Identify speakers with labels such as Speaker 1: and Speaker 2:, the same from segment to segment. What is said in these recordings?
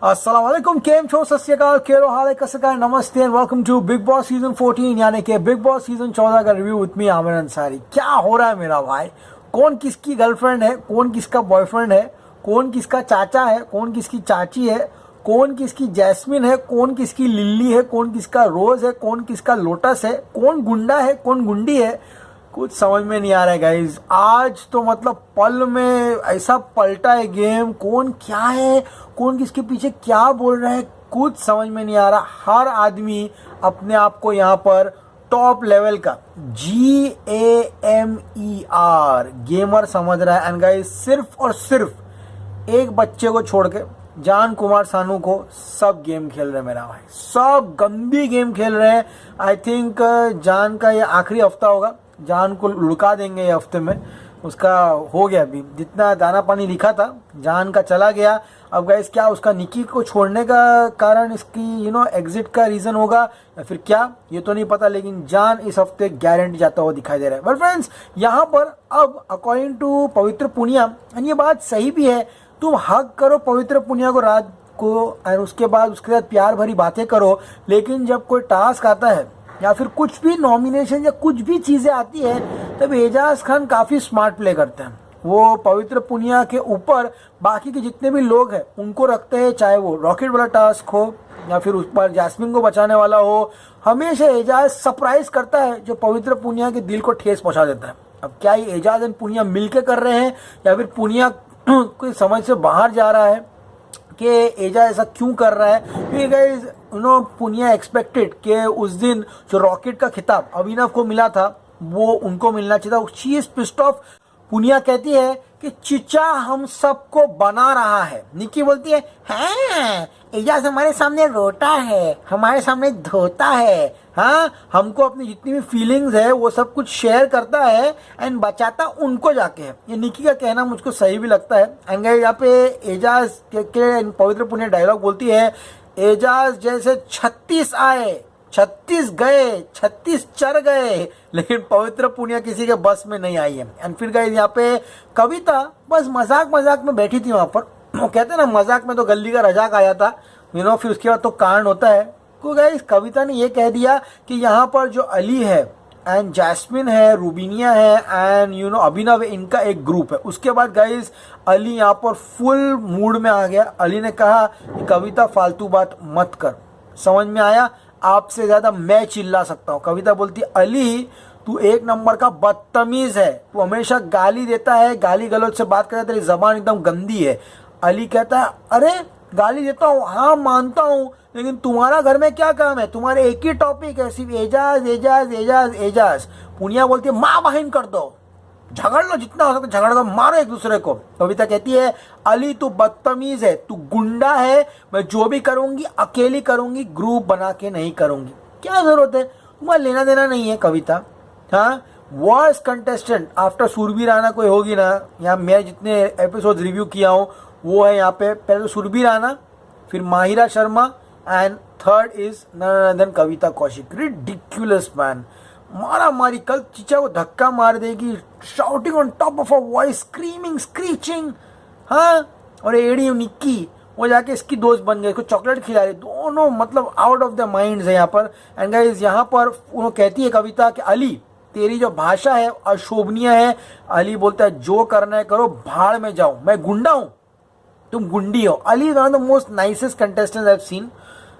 Speaker 1: अस्सलाम वालेकुम, केम छो, सत श्री अकाल, केरो हाल है, कसं काय, नमस्ते and welcome to Bigg Boss season 14 यानी कि बिग बॉस सीजन 14 का review with me Aamir Ansari. क्या हो रहा है मेरा भाई? कौन किसकी गर्लफ्रेंड है, कौन किसका बॉयफ्रेंड है, कौन किसका चाचा है, कौन किसकी चाची है, कौन किसकी जैस्मिन है, कौन किसकी लिल्ली है, कौन किसका रोज है, कौन किसका लोटस है, कौन गुंडा है, कौन गुंडी है, कुछ समझ में नहीं आ रहा है गाइज। आज तो मतलब पल में ऐसा पलटा है गेम, कौन क्या है, कौन किसके पीछे क्या बोल रहा है, कुछ समझ में नहीं आ रहा। हर आदमी अपने आप को यहाँ पर टॉप लेवल का GAMER गेमर समझ रहा है। एंड गाइज सिर्फ और सिर्फ एक बच्चे को छोड़ के जान कुमार सानू को सब गेम खेल रहे हैं मेरा भाई, सब गंदी गेम खेल रहे हैं। आई थिंक जान का ये आखिरी हफ्ता होगा, जान को लुका देंगे ये हफ्ते में। उसका हो गया, अभी जितना दाना पानी लिखा था जान का चला गया। अब गाइस क्या उसका निकी को छोड़ने का कारण इसकी एग्जिट का रीजन होगा या फिर क्या, ये तो नहीं पता, लेकिन जान इस हफ्ते गारंटी जाता हुआ दिखाई दे रहा है। बट फ्रेंड्स यहाँ पर अब अकॉर्डिंग टू पवित्र पुनिया, ये बात सही भी है, तुम हक करो पवित्र पुनिया को रात को और उसके बाद उसके साथ प्यार भरी बातें करो, लेकिन जब कोई टास्क आता है या फिर कुछ भी नॉमिनेशन या कुछ भी चीजें आती है तब एजाज खान काफी स्मार्ट प्ले करते हैं। वो पवित्र पुनिया के ऊपर बाकी के जितने भी लोग हैं उनको रखते हैं, चाहे वो रॉकेट वाला टास्क हो या फिर उस पर जैस्मिन को बचाने वाला हो। हमेशा एजाज सरप्राइज करता है जो पवित्र पुनिया के दिल को ठेस पहुंचा देता है। अब क्या ये एजाज एंड पुनिया मिलकर कर रहे हैं या फिर पुनिया कोई समझ से बाहर जा रहा है कि एजाज ऐसा क्यों कर रहा है? गाइस पुनिया एक्सपेक्टेड कि उस दिन जो रॉकेट का खिताब अभिनव को मिला था वो उनको मिलना चाहिए था। She is pissed off. Punia कहती है कि चिचा हम सबको बना रहा है। निकी बोलती है हाँ एजाज हमारे सामने रोता है, हमारे सामने धोता है, हाँ हमको अपनी जितनी भी फीलिंग्स है वो सब कुछ शेयर करता है एंड बचाता उनको जाके है। ये निकी का कहना मुझको सही भी लगता है। एंड यहाँ पे एजाज के पवित्र पुनिया डायलॉग बोलती है, एजाज जैसे 36 आए 36 गए 36 चर गए, लेकिन पवित्र पुनिया किसी के बस में नहीं आई है। एंड फिर गाइस यहाँ पे कविता बस मजाक मजाक में बैठी थी वहां पर। वो कहते हैं ना मजाक में तो गली का रजाक आया था, फिर उसके बाद तो कांड होता है। तो गाइस कविता ने ये कह दिया कि यहाँ पर जो अली है एंड जैस्मिन है, रूबीनिया है एंड अभिनव है, इनका एक ग्रुप है। उसके बाद गाइस अली यहाँ पर फुल मूड में आ गया। अली ने कहा कि कविता फालतू बात मत कर, समझ में आया, आपसे ज्यादा मैं चिल्ला सकता हूँ। कविता बोलती अली तू एक नंबर का बदतमीज है, तू हमेशा गाली देता है, गाली गलौज से बात करता है, तेरी जबान एकदम गंदी है। अली कहता है अरे गाली देता हूँ, हाँ मानता हूँ, लेकिन तुम्हारा घर में क्या काम है, तुम्हारे एक ही टॉपिक है, सिर्फ एजाज एजाज एजाज एजाज। पुनिया बोलती है माँ बहन कर दो, झगड़ लो, जितना हो सकता झगड़ दो, मारो एक दूसरे को। कविता कहती है अली तू बदतमीज है, तू गुंडा है, मैं जो भी करूंगी अकेली करूंगी, ग्रुप बना के नहीं करूंगी। क्या जरूरत है, तुम्हारा लेना देना नहीं है कविता। हाँ worst contestant after Surbhi Rana कोई होगी ना, यहाँ मैं जितने एपिसोड रिव्यू किया हूँ वो है यहाँ पे, पहले तो सुरभि राणा, फिर Mahira Sharma and third is none Kavita Kaushik. Ridiculous man, मारा मारी, कल चीचा को धक्का मार देगी, shouting on top of a voice, screaming screeching. हाँ और एडी निक्की वो जाके इसकी दोस्त बन गए, इसको चॉकलेट खिला रही, दोनों मतलब आउट ऑफ द माइंड्स है यहाँ पर। एंड गाइस यहाँ पर वो कहती है कविता कि अली तेरी जो भाषा है अशोभनीय है। अली बोलता है जो करना है करो, भाड़ में जाओ, मैं गुंडा हूं तुम गुंडी हो। Ali is one of the most nicest contestants I have seen.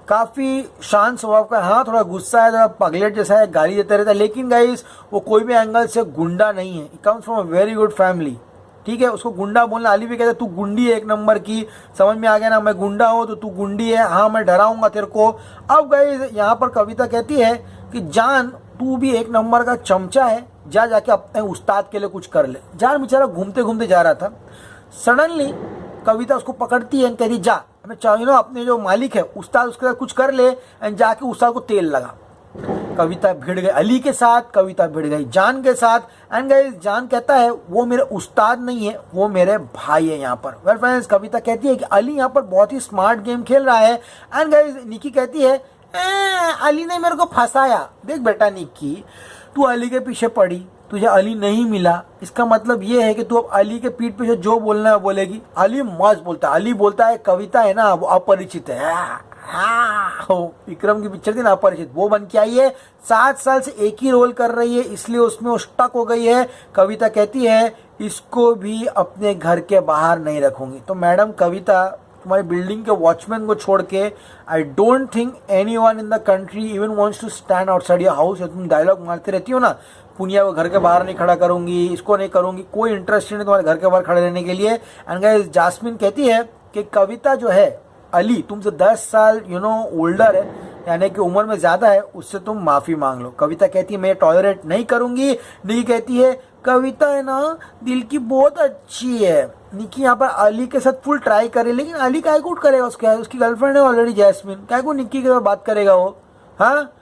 Speaker 1: काफी शांत स्वभाव का, हाँ थोड़ा गुस्सा है, थोड़ा पगलेट जैसा है, गाली देता रहता है, लेकिन गाइस वो कोई भी एंगल से गुंडा नहीं है। Comes from a very good family, ठीक है। उसको गुंडा बोलना, अली भी कहता है तू गुंडी है एक नंबर की, समझ में आ गया ना, मैं गुंडा हूं तो तू गुंडी है, हाँ मैं डराऊंगा तेरे को। अब गाइस यहाँ पर कविता कहती है कि जान तू भी एक नंबर का चमचा है, जा जाके अपने उस्ताद के लिए कुछ कर ले। जान बेचारा घूमते घूमते जा रहा था, सडनली कविता उसको पकड़ती है, कहती जा हमें चाहिए ना अपने जो मालिक है उस्ताद उसके साथ कुछ कर ले, एंड जाके उस्ताद को तेल लगा। कविता भिड़ गई अली के साथ, कविता भिड़ गई जान के साथ। एंड गाइस जान कहता है वो मेरे उस्ताद नहीं है, वो मेरे भाई है यहाँ पर। वेल फ्रेंड्स कविता कहती है कि अली यहाँ पर बहुत ही स्मार्ट गेम खेल रहा है। एंड गाइस निकी कहती है अली ने मेरे को फंसाया। देख बेटा निकी, तू अली के पीछे पड़ी, तुझे अली नहीं मिला, इसका मतलब ये है कि तू अब अली के पीठ पे जो बोलना है बोलेगी। अली मस्त बोलता है, अली बोलता है कविता है ना वो अपरिचित है। विक्रम की पिक्चर थी ना अपरिचित, वो बन के आई है, 7 साल से एक ही रोल कर रही है, इसलिए उसमें वो स्टक हो गई है। कविता कहती है इसको भी अपने घर के बाहर नहीं रखूंगी। तो मैडम कविता, तुम्हारी बिल्डिंग के वॉचमैन को छोड़ के I don't think anyone in the country even wants to stand outside your house. तुम डायलॉग मारते रहती हो ना, पुनिया को घर के बाहर नहीं खड़ा करूंगी, इसको नहीं करूंगी, कोई इंटरेस्ट नहीं तुम्हारे घर के बाहर खड़े रहने के लिए। एंड गाइस जास्मिन कहती है कि कविता जो है अली तुमसे 10 साल ओल्डर है, यानी कि उम्र में ज्यादा है, उससे तुम माफी मांग लो। कविता कहती है मैं टॉलरेट नहीं करूंगी। निकी कहती है कविता है ना दिल की बहुत अच्छी है। निकी यहाँ पर अली के साथ फुल ट्राई करे, लेकिन अली काय को करेगा, उसकी गर्लफ्रेंड है ऑलरेडी जैस्मिन, काय को निकी के साथ बात करेगा वो। हाँ,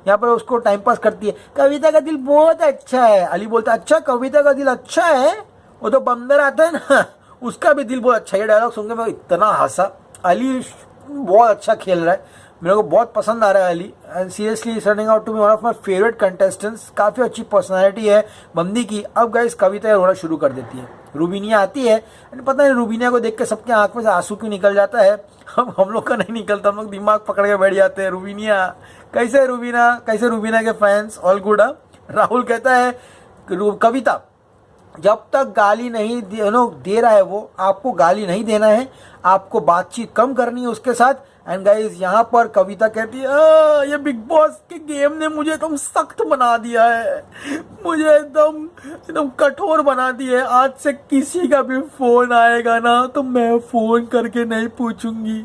Speaker 1: यहाँ पर उसको टाइम पास करती है। कविता का दिल बहुत अच्छा है। अली बोलता है अच्छा कविता का दिल अच्छा है, वो तो बंदर आता है ना उसका भी दिल बहुत अच्छा है। ये डायलॉग सुनकर मैं इतना हंसा। अली बहुत अच्छा खेल रहा है, मेरे को बहुत पसंद आ रहा है Ali. And seriously turning out to be one of my favourite contestants. काफ़ी अच्छी पर्सनालिटी है बंदी की। अब गाइस कविता रोना शुरू कर देती है। रूबीनिया आती है, पता नहीं रूबीनिया को देख के सबके आंख में से आंसू क्यों निकल जाता है। हम लोग का नहीं निकलता, हम लोग दिमाग पकड़ के बैठ जाते हैं। रूबीनिया कैसे है, रूबीना कैसे, रूबीना के फैंस ऑल गुड। राहुल कहता है कविता जब तक गाली नहीं दे रहा है वो, आपको गाली नहीं देना है, आपको बातचीत कम करनी है उसके साथ। एंड गाइस यहाँ पर कविता कहती है ये बिग बॉस के गेम ने मुझे एकदम सख्त बना दिया है, मुझे एकदम कठोर बना दिया है। आज से किसी का भी फोन आएगा ना तो मैं फोन करके नहीं पूछूंगी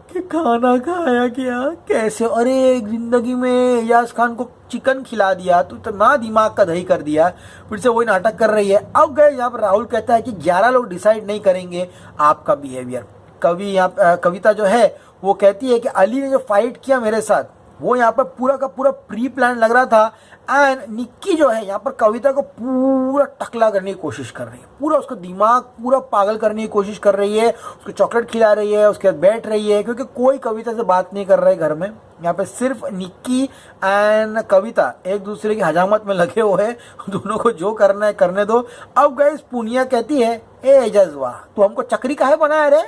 Speaker 1: कि खाना खाया क्या, कैसे। अरे जिंदगी में एजाज खान को चिकन खिला दिया तो इतना दिमाग का दही कर दिया, फिर से वही नाटक कर रही है। अब गए यहाँ पर राहुल कहता है कि 11 लोग डिसाइड नहीं करेंगे आपका बिहेवियर। कविता जो है वो कहती है कि अली ने जो फाइट किया मेरे साथ वो यहाँ पर पूरा का पूरा प्री प्लान लग रहा था। एंड निक्की जो है यहाँ पर कविता को पूरा टकला करने की कोशिश कर रही है, पूरा उसका दिमाग पूरा पागल करने की कोशिश कर रही है, उसको चॉकलेट खिला रही है, उसके साथ बैठ रही है, क्योंकि कोई कविता से बात नहीं कर रहा है घर में। यहाँ पे सिर्फ निक्की एंड कविता एक दूसरे की हजामत में लगे हुए हैं, दोनों को जो करना है करने दो। अब गाइस पुनिया कहती है ए एजाज वाह तू हमको चक्री काहे बनाया रे।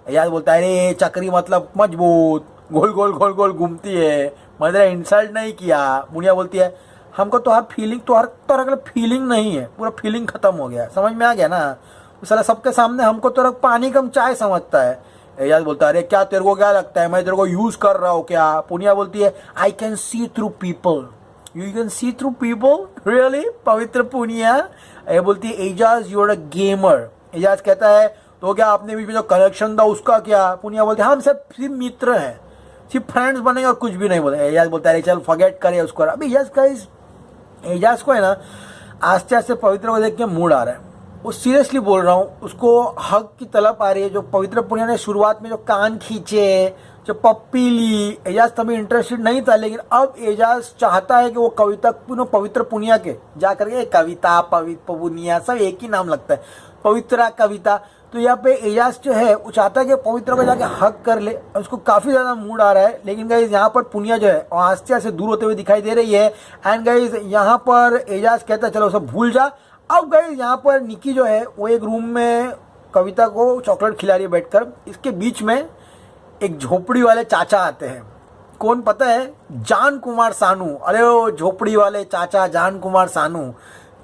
Speaker 1: एजाज बोलता है अरे चक्री मतलब मजबूत, गोल गोल गोल गोल घूमती है, मैंने इंसल्ट नहीं किया। पुनिया बोलती है हमको तो हर फीलिंग तो हर तरह का फीलिंग नहीं है, पूरा फीलिंग खत्म हो गया, समझ में आ गया ना। साला सबके सामने हमको तो पानी कम चाय समझता है। एजाज बोलता है अरे क्या तेरे को क्या लगता है मैं तेरे को यूज कर रहा हूँ क्या। पुनिया बोलती है I can see through people, you can see through people really Pavitra Punia. ये बोलती है Eijaz you are a gamer. Eijaz कहता है तो क्या आपने बीच में जो कनेक्शन था उसका क्या। पुनिया बोलती है हम सब सिर्फ मित्र हैं, सिर्फ फ्रेंड्स बने और कुछ भी नहीं बोले। एजाज बोलता है चल फॉरगेट करे उसको। अभी एजाज को है ना आस्ते आस्ते पवित्र को देख के मूड आ रहा है, वो सीरियसली बोल रहा हूँ, उसको हक की तलब आ रही है। जो पवित्र पुनिया ने शुरुआत में जो कान खींचे, जो पप्पी ली, एजाज तभी इंटरेस्टेड नहीं था, लेकिन अब एजाज चाहता है कि वो कविता पवित्र पुनिया के जा करके कविता पवित्र पुनिया सब एक ही नाम लगता है, पवित्रा कविता। तो यहाँ पे एजाज जो है वो चाहता है कि पवित्र को जाके हक कर ले, उसको काफी ज्यादा मूड आ रहा है। लेकिन गाइज यहाँ पर पुनिया जो है आस्ते आस्ते दूर होते हुए दिखाई दे रही है। एंड गाइज यहाँ पर एजाज कहता है चलो सब भूल जा। अब गाइज यहाँ पर निकी जो है वो एक रूम में कविता को चॉकलेट खिला रही है बैठकर। इसके बीच में एक झोपड़ी वाले चाचा आते हैं, कौन पता है, जान कुमार सानू। अरे वो झोपड़ी वाले चाचा जान कुमार सानू।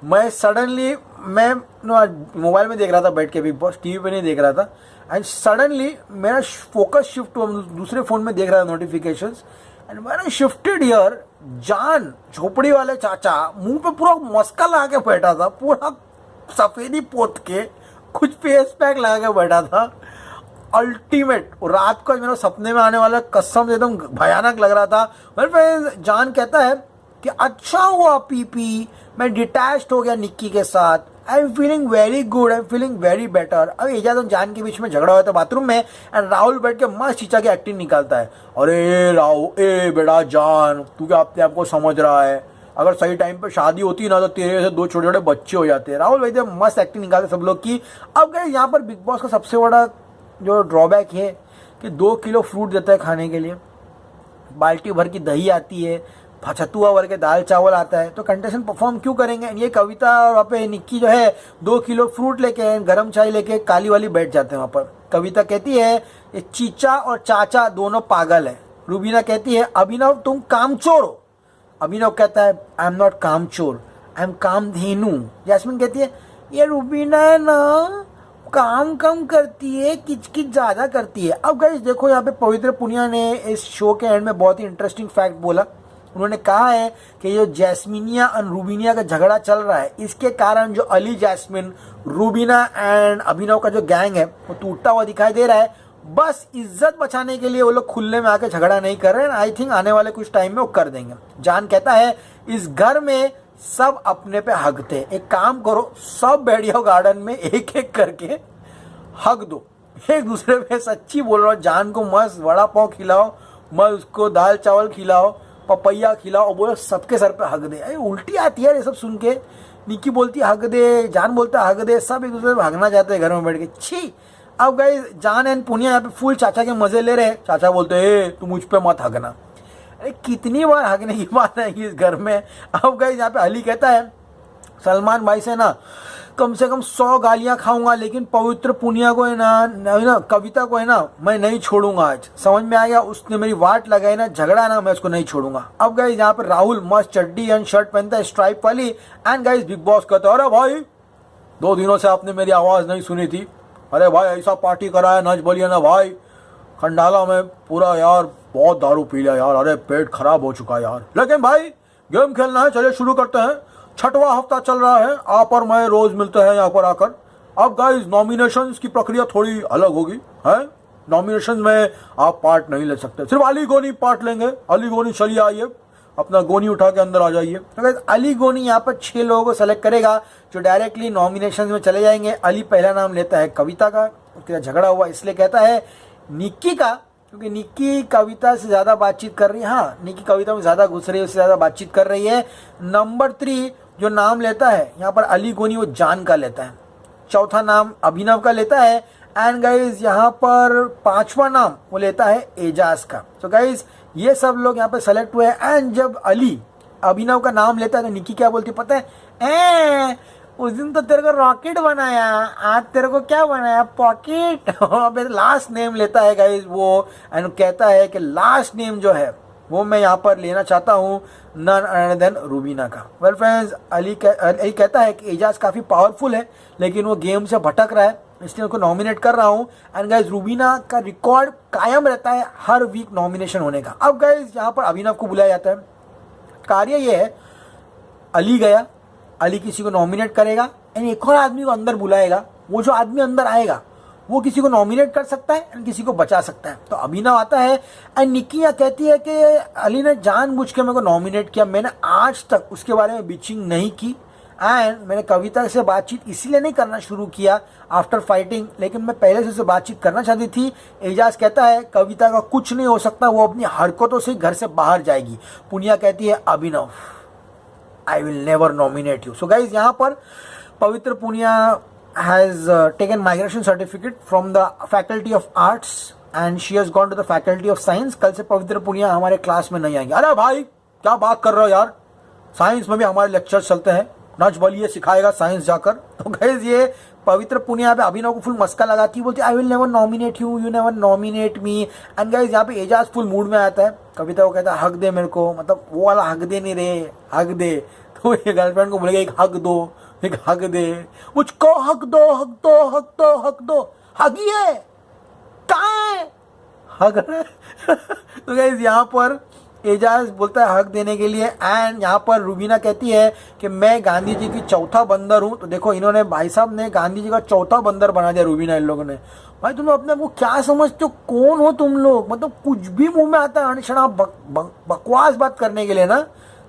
Speaker 1: मैं सडनली मैं मोबाइल में देख रहा था बैठ के, बिग बॉस टीवी पे नहीं देख रहा था, एंड सडनली मेरा फोकस शिफ्ट हुआ, दूसरे फोन में देख रहा था नोटिफिकेशंस, एंड मैंने आई शिफ्टेड हियर। जान झोपड़ी वाले चाचा मुंह पे पूरा मस्का लगा के बैठा था, पूरा सफेदी पोत के कुछ फेस पैक लगा के बैठा था। अल्टीमेट रात को मेरे सपने में आने वाला कसम से एकदम भयानक लग रहा था। मेरे फ्रेंड जान कहता है कि अच्छा हुआ पीपी मैं डिटैच्ड हो गया निक्की के साथ, I am feeling very good, I am feeling very better. अब एजाज और जान के बीच में झगड़ा हुआ था बाथरूम में, एंड राहुल बैठ के मस्त चीचा की एक्टिंग निकालता है। अरे राहुल ए बेटा जान तू क्या अपने आप को समझ रहा है, अगर सही टाइम पे शादी होती ना तो तेरे से 2 छोटे छोटे बच्चे हो जाते हैं। राहुल भाई मस्त एक्टिंग निकालते सब लोग की। अब गए यहाँ पर बिग बॉस का सबसे बड़ा जो ड्रॉबैक है कि 2 किलो फ्रूट देता है खाने के लिए, बाल्टी भर की दही आती है, सत्तू ओवर के दाल चावल आता है, तो कंटेस्टेंट परफॉर्म क्यों करेंगे। ये कविता और वहाँ पे निक्की जो है 2 किलो फ्रूट लेके, गरम चाय लेके काली वाली बैठ जाते हैं वहाँ पर। कविता कहती है ये चीचा और चाचा दोनों पागल है। रूबीना कहती है अभिनव तुम कामचोर हो। अभिनव कहता है आई एम नॉट कामचोर, आई एम कामधेनु। जैस्मिन कहती है ये रूबीना है ना, काम कम करती है, किचकिच ज्यादा करती है। अब गाइस देखो यहाँ पे पवित्र पुनिया ने इस शो के एंड में बहुत ही इंटरेस्टिंग फैक्ट बोला। उन्होंने कहा है कि जो जैस्मिनिया और रूबीनिया का झगड़ा चल रहा है, इसके कारण जो अली, जैस्मिन, रूबीना एंड अभिनव का जो गैंग है वो टूटता हुआ दिखाई दे रहा है। बस इज्जत बचाने के लिए वो लोग खुले में आके झगड़ा नहीं कर रहे हैं। आई थिंक आने वाले कुछ टाइम में वो कर देंगे। जान कहता है इस घर में सब अपने पे हकते, एक काम करो सब बैठ जाओ गार्डन में, एक एक करके हक दो एक दूसरे पे। सच्ची बोल रहा हूँ, जान को मस्त वड़ा पाव खिलाओ, मस्त उसको दाल चावल खिलाओ, पपैया खिलाओ और बोलो सबके सर पे हक दे। अरे उल्टी आती है ये सब सुन के। निक्की बोलती है हक दे, जान बोलता है हक दे, सब एक दूसरे पे हकना चाहते हैं घर में बैठ के। छी। अब गाइस जान एंड पुनिया यहाँ पे फुल चाचा के मजे ले रहे हैं। चाचा बोलते हैं तू मुझ पे मत हकना। अरे कितनी बार हकने की बात है इस घर में। अब गाइस यहाँ पे अली कहता है सलमान भाई से ना कम से कम 100 गालियां खाऊंगा, लेकिन पवित्र पुनिया को है ना कविता को है ना मैं नहीं छोड़ूंगा। आज समझ में आ गया, उसने मेरी वाट लगाई ना, झगड़ा ना, मैं उसको नहीं छोड़ूंगा। अब गाइस यहाँ पे राहुल मस्त चड्डी एंड शर्ट पहनता है स्ट्राइप वाली। एंड गाइस बिग बॉस कहता है अरे भाई 2 दिनों से आपने मेरी आवाज नहीं सुनी थी। अरे भाई ऐसा पार्टी कराया नच बोलिए ना भाई, खंडाला में पूरा यार बहुत दारू पी लिया यार, अरे पेट खराब हो चुका है यार। लेकिन भाई गेम खेलना है, चलिए शुरू करते हैं। 6वां हफ्ता चल रहा है, आप और मैं रोज मिलते हैं यहाँ पर आकर। अब गाइस नॉमिनेशंस की प्रक्रिया थोड़ी अलग होगी है। नॉमिनेशन में आप पार्ट नहीं ले सकते, सिर्फ अली गोनी पार्ट लेंगे। अली गोनी चलिए आइए, अपना गोनी उठा के अंदर आ जाइए। तो गाइस अली गोनी यहाँ पर 6 लोगों को सेलेक्ट करेगा जो डायरेक्टली नॉमिनेशन में चले जाएंगे। अली पहला नाम लेता है कविता का, उसका झगड़ा हुआ इसलिए कहता है निक्की का, क्योंकि निक्की कविता से ज्यादा बातचीत कर रही है। हाँ निक्की कविता में ज्यादा घुस रही है, उससे ज्यादा बातचीत कर रही है। नंबर 3 जो नाम लेता है यहाँ पर अली गोनी, वो जान का लेता है। चौथा नाम अभिनव का लेता है। एंड गाइज यहाँ पर 5वां नाम वो लेता है एजाज का। तो गाइज ये सब लोग यहाँ पे सेलेक्ट हुए। एंड जब अली अभिनव का नाम लेता है तो निक्की क्या बोलती पता है, उस दिन तो तेरे को रॉकेट बनाया, आज तेरे को क्या बनाया पॉकेट। लास्ट नेम लेता है गाइज वो, एंड कहता है कि लास्ट नेम जो है वो मैं यहाँ पर लेना चाहता हूँ नन अदर देन रूबीना का। वेल फ्रेंड्स अली कहता है कि एजाज काफ़ी पावरफुल है लेकिन वो गेम से भटक रहा है, इसलिए उनको नॉमिनेट कर रहा हूँ। एंड गाइज रूबीना का रिकॉर्ड कायम रहता है हर वीक नॉमिनेशन होने का। अब गाइज यहाँ पर अभिनव को बुलाया जाता है। कार्य ये है अली गया, अली किसी को नॉमिनेट करेगा एंड एक और आदमी को अंदर बुलाएगा। वो जो आदमी अंदर आएगा वो किसी को नॉमिनेट कर सकता है एंड किसी को बचा सकता है। तो अभिनव आता है एंड निक्की कहती है कि अली ने जानबूझ के मेरे को नॉमिनेट किया, मैंने आज तक उसके बारे में बिचिंग नहीं की। एंड मैंने कविता से बातचीत इसीलिए नहीं करना शुरू किया आफ्टर फाइटिंग, लेकिन मैं पहले से उससे बातचीत करना चाहती थी। एजाज कहता है कविता का कुछ नहीं हो सकता, वो अपनी हरकतों से घर से बाहर जाएगी। पुनिया कहती है Abhinav I will never nominate you. So guys यहाँ पर पवित्र Punia has taken migration certificate from the faculty of arts and she has gone to the faculty of science। कल से पवित्र पुनिया हमारे क्लास में नहीं आएंगे। अरे भाई क्या बात कर रहे हो यार, साइंस में भी हमारे लेक्चर चलते हैं, नच बलिए सिखाएगा साइंस जाकर। तो गाइस ये पवित्र पुनिया पे अभिनव को फुल मस्का लगाती है, बोलती आई will never nominate you, you never nominate me. And guys यहाँ पे एजाज फुल मूड में आता है, कविता को कहता है हक दे मेरे को, मतलब वो वाला हक दे नहीं रे, हक दे। तो ये गर्लफ्रेंड को बोलेगा एक हक दो, एक हक दे, मुझको हक दो, हक दो, हक दो, हक दो, हगिए कहाँ है हक। तो गाइस यहाँ पर एजाज बोलता है हक देने के लिए। एंड यहाँ पर रूबीना कहती है कि मैं गांधी जी की चौथा बंदर हूँ। तो देखो इन्होंने भाई साहब ने गांधी जी का चौथा बंदर बना दिया रूबीना इन लोगों ने। भाई तुम अपने आप को क्या समझते हो, कौन हो तुम लोग, मतलब कुछ भी मुंह में आता है अनशना बकवास बात करने के लिए ना।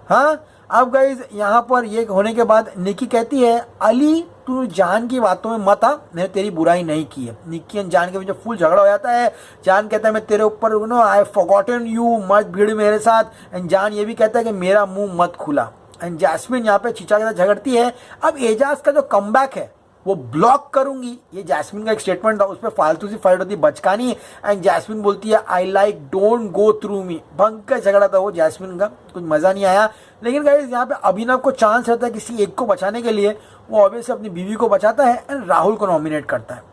Speaker 1: हाँ अब गाइज यहाँ पर ये होने के बाद निक्की कहती है अली तू जान की बातों में मत आ, मैंने तेरी बुराई नहीं की है। निक्की एंड जान के बीच फुल झगड़ा हो जाता है। जान कहता है मैं तेरे ऊपर नो आई फॉरगॉटन यू, मत भीड़ मेरे साथ। एंड जान ये भी कहता है कि मेरा मुंह मत खुला। एंड जैस्मिन यहाँ पे चीचा के साथ झगड़ती है। अब एजाज का जो कमबैक है वो ब्लॉक करूंगी। ये जैस्मिन का एक स्टेटमेंट था, उस पर फालतू सी फाइट होती है बचकानी। एंड जैस्मिन बोलती है I like don't go through me. भंग का झगड़ा था वो जैस्मिन का, कुछ मजा नहीं आया। लेकिन गाइस यहाँ पे अभिनव को चांस रहता है किसी एक को बचाने के लिए, वो ऑब्वियसली अपनी बीवी को बचाता है एंड राहुल को नॉमिनेट करता है।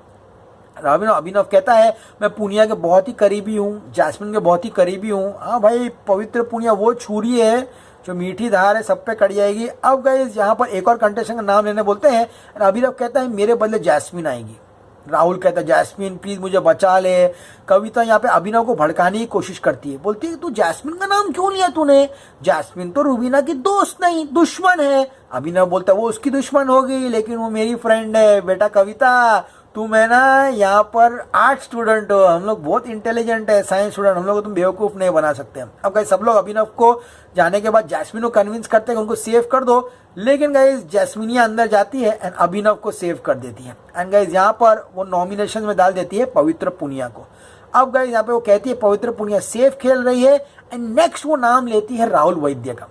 Speaker 1: अभिनव कहता है मैं पूनिया के बहुत ही करीबी हूँ, जैस्मिन के बहुत ही करीबी हूँ। हाँ भाई, पवित्र पूनिया वो छुरी है जो मीठी धार है, सब पे कट जाएगी। अब गाइस यहाँ पर एक और कंटेस्टेंट का नाम लेने बोलते हैं। अभिनव कहता है मेरे बदले जैस्मिन आएगी। राहुल कहता है जैस्मिन प्लीज मुझे बचा ले। कविता यहाँ पे अभिनव को भड़काने की कोशिश करती है, बोलती है तू जैस्मिन का नाम क्यों लिया तूने, जैस्मिन तो रूबीना की दोस्त नहीं दुश्मन है। अभिनव बोलता है वो उसकी दुश्मन होगी लेकिन वो मेरी फ्रेंड है। बेटा कविता तुम है ना यहाँ पर आर्ट स्टूडेंट हो, हम लोग बहुत इंटेलिजेंट है, साइंस स्टूडेंट, हम लोग को तुम बेवकूफ़ नहीं बना सकते। अब गाइस सब लोग अभिनव को जाने के बाद जैस्मिन को कन्विंस करते हैं कि उनको सेव कर दो। लेकिन गाइस जैस्मिनिया अंदर जाती है एंड अभिनव को सेव कर देती है। एंड गाइस यहाँ पर वो नॉमिनेशन में डाल देती है पवित्र पुनिया को। अब गाइस यहाँ पे वो कहती है पवित्र पुनिया सेफ खेल रही है एंड नेक्स्ट वो नाम लेती है राहुल वैद्य का।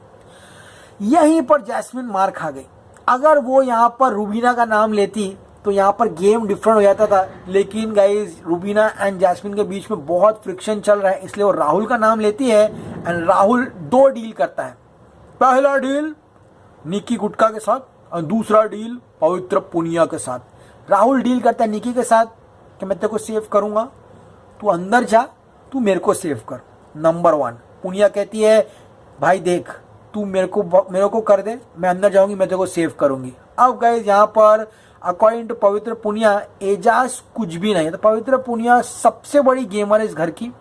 Speaker 1: यहीं पर जैस्मिन मार खा गई। अगर वो यहाँ पर रूबीना का नाम लेती तो यहाँ पर गेम डिफरेंट हो जाता था। लेकिन गाइज रूबीना एंड जैस्मिन के बीच में बहुत फ्रिक्शन चल रहा है, इसलिए वो राहुल का नाम लेती है एंड राहुल 2 डील करता है। पहला डील निक्की गुटका के साथ और दूसरा डील पवित्र पुनिया के साथ। राहुल डील करता है निक्की के साथ कि मैं तेरे को सेव करूंगा, तू अंदर जा, तू मेरे को सेव कर। नंबर 1 पुनिया कहती है भाई देख तू मेरे को कर दे, मैं अंदर जाऊंगी, मैं तेरे को सेव करूंगी। अब गाइज यहाँ पर अकॉर्डिंग टू पवित्र पुनिया एजाज कुछ भी नहीं है। तो पवित्र पुनिया सबसे बड़ी गेमर है इस घर की।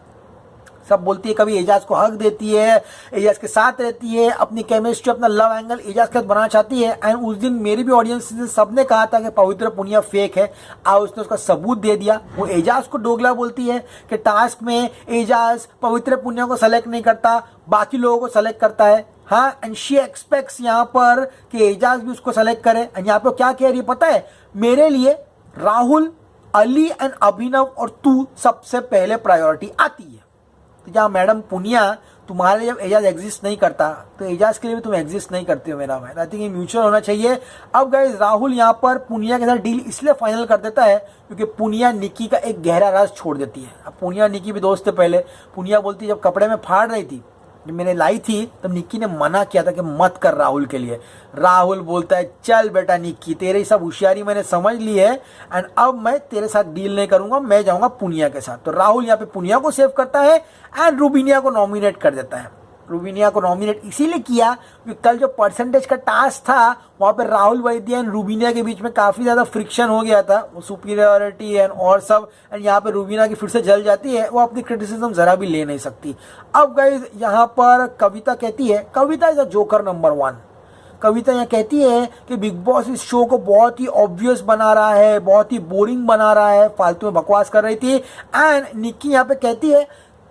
Speaker 1: सब बोलती है, कभी एजाज को हक देती है, एजाज के साथ रहती है, अपनी केमिस्ट्री अपना लव एंगल एजाज के साथ बनाना चाहती है। एंड उस दिन मेरी भी ऑडियंस से सबने कहा था कि पवित्र पुनिया फेक है, आज उसने उसका सबूत दे दिया। वो एजाज को दोगला बोलती है कि टास्क में एजाज पवित्र पुनिया को सेलेक्ट नहीं करता, बाकी लोगों को सेलेक्ट करता है। हाँ, एंड शी एक्सपेक्ट्स यहाँ पर कि एजाज भी उसको सेलेक्ट करे। एंड यहाँ पे क्या कह रही है पता है, मेरे लिए राहुल, अली एंड अभिनव और तू सबसे पहले प्रायोरिटी आती है। तो जहाँ मैडम पुनिया तुम्हारे लिए जब एजाज एग्जिस्ट नहीं करता तो एजाज के लिए भी तुम एग्जिस्ट नहीं करते हो मेरा भाई। आई थिंक ये म्यूचुअल होना चाहिए। अब गाइस राहुल यहाँ पर पुनिया के साथ डील इसलिए फाइनल कर देता है क्योंकि पुनिया निक्की का एक गहरा राज छोड़ देती है। अब पुनिया निक्की भी दोस्त थे पहले। पुनिया बोलती जब कपड़े में फाड़ रही थी, जब मैंने लाई थी तब निक्की ने मना किया था कि मत कर राहुल के लिए। राहुल बोलता है चल बेटा निक्की तेरी सब होशियारी मैंने समझ ली है एंड अब मैं तेरे साथ डील नहीं करूंगा, मैं जाऊंगा पुनिया के साथ। तो राहुल यहाँ पे पुनिया को सेव करता है एंड रूबीनिया को नॉमिनेट कर देता है। रूबीनिया को नॉमिनेट इसीलिए किया क्योंकि कल जो परसेंटेज का टास्क था वहाँ पे राहुल वैद्य एंड रूबीनिया के बीच में काफ़ी ज़्यादा फ्रिक्शन हो गया था, वो सुपीरियरिटी एंड और सब। एंड यहाँ पे रूबीना की फिर से जल जाती है, वो अपनी क्रिटिसिज्म ज़रा भी ले नहीं सकती। अब गाइज यहाँ पर कविता कहती है, कविता इज अ जोकर नंबर 1। कविता यहाँ कहती है कि बिग बॉस इस शो को बहुत ही ऑब्वियस बना रहा है, बहुत ही बोरिंग बना रहा है, फालतू में बकवास कर रही थी। एंड निक्की यहाँ पे कहती है,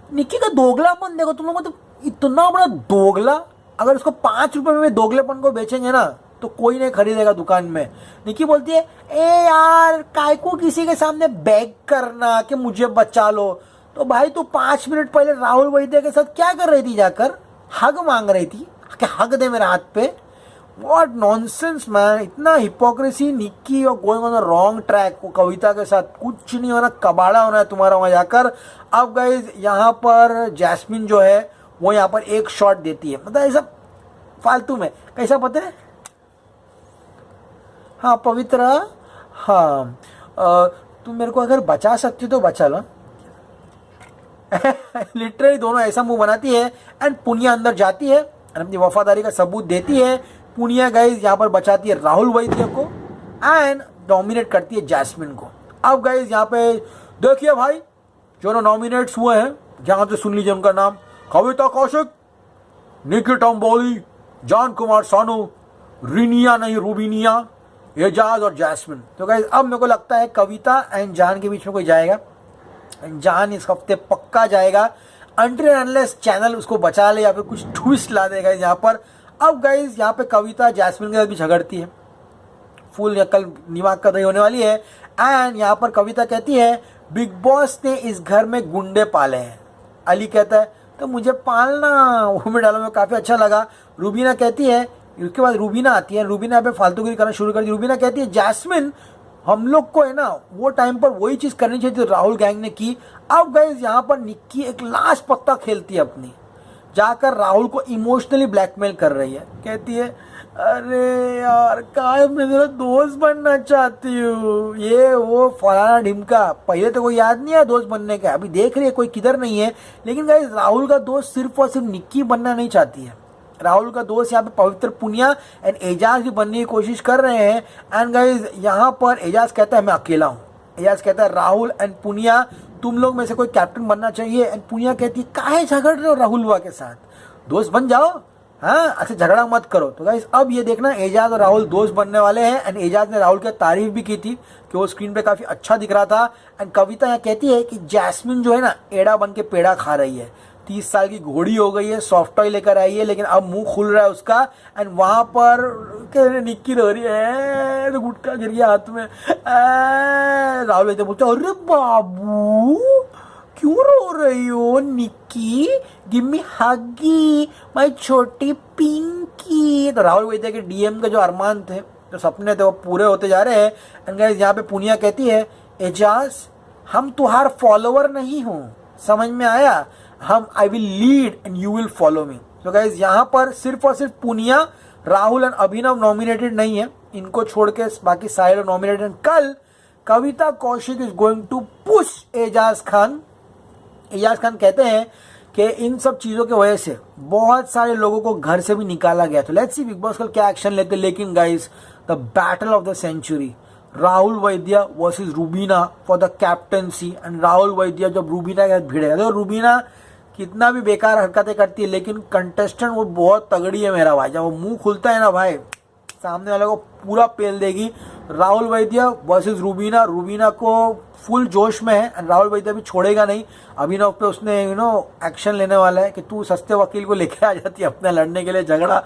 Speaker 1: निक्की का दोगलापन देखो तुम लोग, मतलब इतना बड़ा दोगला, अगर उसको 5 रुपए में दोगलेपन को बेचेंगे ना तो कोई नहीं खरीदेगा दुकान में। निक्की बोलती है ए यार काय को किसी के सामने बैग करना कि मुझे बचा लो। तो भाई तू 5 मिनट पहले राहुल वैद्य के साथ क्या कर रही थी, जाकर हग मांग रही थी कि हग दे मेरे हाथ पे। व्हाट नॉनसेंस मैन, इतना हिपोक्रेसी। निक्की और going on the wrong track. को कविता के साथ कुछ नहीं होना, कबाड़ा होना है तुम्हारा वहां जाकर। अब गाइज यहाँ पर जैस्मिन जो है वो यहाँ पर एक शॉट देती है, मतलब ऐसा फालतू में, कैसा पता है, हाँ पवित्र, हाँ तुम मेरे को अगर बचा सकती तो बचा लो। लिटरली दोनों ऐसा मुंह बनाती है एंड पुनिया अंदर जाती है एंड अपनी वफादारी का सबूत देती है। पुनिया गाइज यहाँ पर बचाती है राहुल वैद्य को एंड डोमिनेट करती है जैस्मिन को। अब गाइज यहाँ पे देखिए भाई जो नॉमिनेट्स हुए हैं, जहाँ से सुन लीजिए उनका नाम, कविता कौशिक, निकी टम्बोली, जान कुमार सानू, रिनिया नहीं रूबीनिया, एजाज और जैस्मिन। तो गाइस अब मेरे को लगता है कविता एंड जान के बीच में कोई जाएगा। जान इस हफ्ते पक्का जाएगा अनटिल अनलेस चैनल उसको बचा ले या फिर कुछ ट्विस्ट ला देगा यहाँ पर। अब गाइस यहाँ पे कविता जैस्मिन के साथ भी झगड़ती है, फुल कल दिमाग का दही होने वाली है। एंड यहाँ पर कविता कहती है बिग बॉस ने इस घर में गुंडे पाले हैं। अली कहता है तो मुझे पालना, वो में डाला, में काफ़ी अच्छा लगा। रूबीना कहती है, उसके बाद रूबीना आती है, रूबीना यहाँ पे फालतूगिरी करना शुरू कर दी। रूबीना कहती है जैस्मिन हम लोग को है ना वो टाइम पर वही चीज करनी चाहिए जो राहुल गैंग ने की। अब गाइस यहाँ पर निक्की एक लास्ट पत्ता खेलती है अपनी, जाकर राहुल को इमोशनली ब्लैकमेल कर रही है। कहती है अरे यार काय मैं तेरा दोस्त बनना चाहती हूँ, ये वो फलाना ढिमका। पहले तो कोई याद नहीं है दोस्त बनने का, अभी देख रही है कोई किधर नहीं है। लेकिन गाइस राहुल का दोस्त सिर्फ और सिर्फ निक्की बनना नहीं चाहती है। राहुल का दोस्त यहाँ पे पवित्र पुनिया एंड एजाज भी बनने की कोशिश कर रहे हैं। एंड गाइस यहाँ पर एजाज कहता है मैं अकेला हूँ। एजाज कहता है राहुल एंड पुनिया तुम लोग में से कोई कैप्टन बनना चाहिए। एंड पुनिया कहती है काहे झगड़ रहे हो राहुल हुआ के साथ, दोस्त बन जाओ, हाँ अच्छा झगड़ा मत करो। तो गाइस अब ये देखना एजाज और राहुल दोस्त बनने वाले हैं। एंड एजाज ने राहुल की तारीफ भी की थी कि वो स्क्रीन पे काफी अच्छा दिख रहा था। एंड कविता यहाँ कहती है कि जैस्मिन जो है ना एड़ा बन के पेड़ा खा रही है, 30 साल की घोड़ी हो गई है, सॉफ्ट टॉय लेकर आई है, लेकिन अब मुंह खुल रहा है उसका। एंड वहां पर निक्की रो रही है तो गुटखा गिर गया हाथ में। राहुल एकदम बोलते अरे बाबू क्यों रो रही हो निक्की, गिव मी हगी माय छोटी पिंकी। तो राहुल कहते हैं कि डीएम के जो अरमान थे, जो सपने थे वो पूरे होते जा रहे हैं। एंड गाइस यहाँ पे पुनिया कहती है एजाज हम तुहार फॉलोवर नहीं हूँ, समझ में आया, हम I will lead and you will follow me. तो गाइस यहाँ पर सिर्फ और सिर्फ Punia, Rahul and Abhinav nominated नहीं है, इनको छोड़ के बाकी सारे लोग नॉमिनेटेड। कल Kavita Kaushik is going to push Eijaz Khan. Eijaz Khan कहते हैं कि इन सब चीजों की वजह से बहुत सारे लोगों को घर से भी निकाला गया। तो लेट्स सी बिग बॉस कल क्या एक्शन लेते। लेकिन guys the battle of the century, Rahul Vaidya versus Rubina for the captaincy. And Rahul Vaidya जब रूबीना के साथ भिड़ेगा, तो रूबीना कितना भी बेकार हरकतें करती है लेकिन कंटेस्टेंट वो बहुत तगड़ी है मेरा भाई। जब वो मुंह खुलता है ना भाई, सामने वाले को पूरा पेल देगी। राहुल वैद्य वर्सेस रूबीना, रूबीना को फुल जोश में है एंड राहुल वैद्य भी छोड़ेगा नहीं। अभिनव पे उसने एक्शन लेने वाला है कि तू सस्ते वकील को लेके आ जाती है अपने लड़ने के लिए झगड़ा।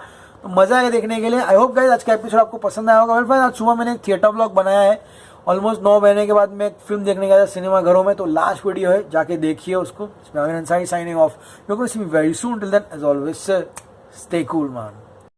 Speaker 1: तो मजा आएगा देखने के लिए। आई होप गाइस आज का एपिसोड आपको पसंद आया होगा। वेल फ्रेंड्स आज सुबह मैंने एक थिएटर व्लॉग बनाया है, ऑलमोस्ट 9 महीने के बाद मैं एक फिल्म देखने गया था सिनेमा घरों में। तो लास्ट वीडियो है, जाके देखिए उसको। Signing off, you can see me very soon. Till then as always stay cool man.